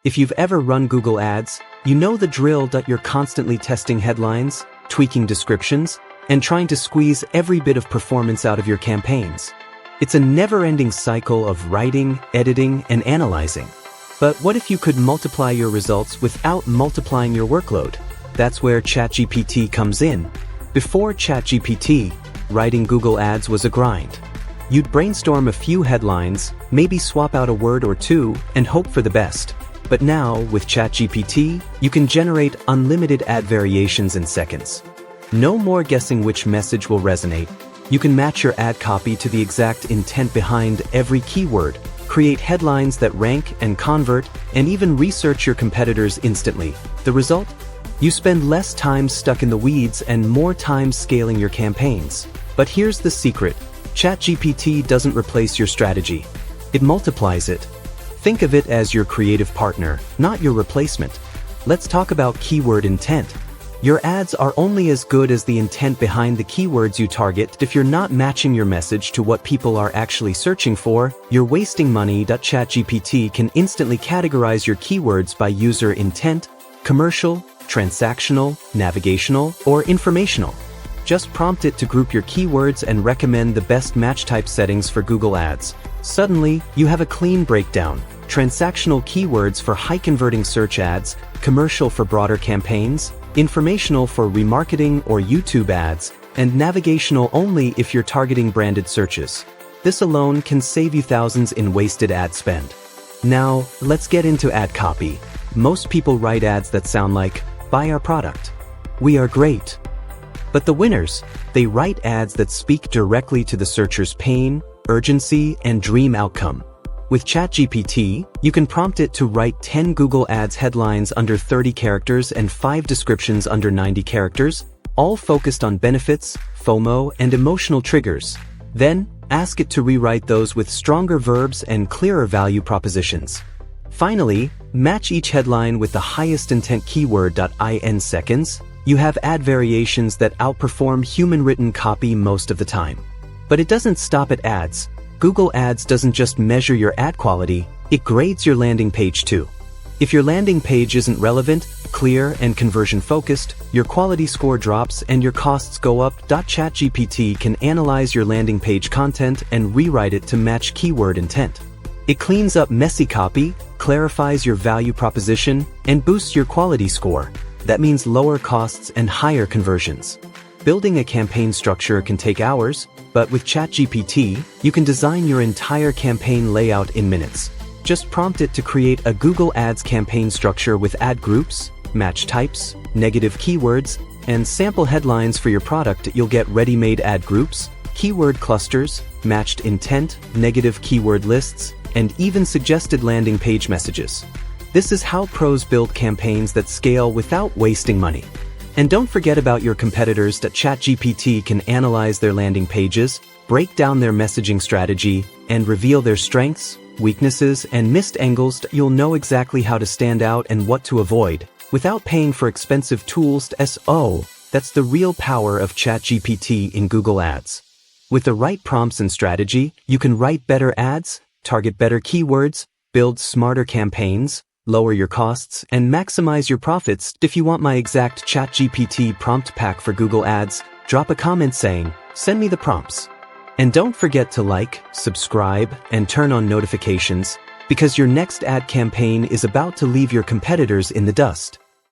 If you've ever run Google Ads, you know the drill that you're constantly testing headlines, tweaking descriptions, and trying to squeeze every bit of performance out of your campaigns. It's a never-ending cycle of writing, editing, and analyzing. But what if you could multiply your results without multiplying your workload? That's where ChatGPT comes in. Before ChatGPT, writing Google Ads was a grind. You'd brainstorm a few headlines, maybe swap out a word or two, and hope for the best. But now, with ChatGPT, you can generate unlimited ad variations in seconds. No more guessing which message will resonate. You can match your ad copy to the exact intent behind every keyword, create headlines that rank and convert, and even research your competitors instantly. The result? You spend less time stuck in the weeds and more time scaling your campaigns. But here's the secret. ChatGPT doesn't replace your strategy. It multiplies it. Think of it as your creative partner, not your replacement. Let's talk about keyword intent. Your ads are only as good as the intent behind the keywords you target. If you're not matching your message to what people are actually searching for, you're wasting money. ChatGPT can instantly categorize your keywords by user intent, commercial, transactional, navigational, or informational. Just prompt it to group your keywords and recommend the best match type settings for Google Ads. Suddenly, you have a clean breakdown. Transactional keywords for high-converting search ads, commercial for broader campaigns, informational for remarketing or YouTube ads, and navigational only if you're targeting branded searches. This alone can save you thousands in wasted ad spend. Now, let's get into ad copy. Most people write ads that sound like, "Buy our product. We are great." But the winners, they write ads that speak directly to the searcher's pain, urgency, and dream outcome. With ChatGPT, you can prompt it to write 10 Google Ads headlines under 30 characters and 5 descriptions under 90 characters, all focused on benefits, FOMO, and emotional triggers. Then, ask it to rewrite those with stronger verbs and clearer value propositions. Finally, match each headline with the highest intent keyword. In seconds, you have ad variations that outperform human-written copy most of the time. But it doesn't stop at ads. Google Ads doesn't just measure your ad quality, it grades your landing page too. If your landing page isn't relevant, clear, and conversion-focused, your quality score drops and your costs go up. ChatGPT can analyze your landing page content and rewrite it to match keyword intent. It cleans up messy copy, clarifies your value proposition, and boosts your quality score. That means lower costs and higher conversions. Building a campaign structure can take hours, but with ChatGPT, you can design your entire campaign layout in minutes. Just prompt it to create a Google Ads campaign structure with ad groups, match types, negative keywords, and sample headlines for your product. You'll get ready-made ad groups, keyword clusters, matched intent, negative keyword lists, and even suggested landing page messages. This is how pros build campaigns that scale without wasting money. And don't forget about your competitors. ChatGPT can analyze their landing pages, break down their messaging strategy, and reveal their strengths, weaknesses, and missed angles. You'll know exactly how to stand out and what to avoid, without paying for expensive tools. That's the real power of ChatGPT in Google Ads. With the right prompts and strategy, you can write better ads, target better keywords, build smarter campaigns, lower your costs, and maximize your profits. If you want my exact ChatGPT prompt pack for Google Ads, drop a comment saying, "Send me the prompts." And don't forget to like, subscribe, and turn on notifications, because your next ad campaign is about to leave your competitors in the dust.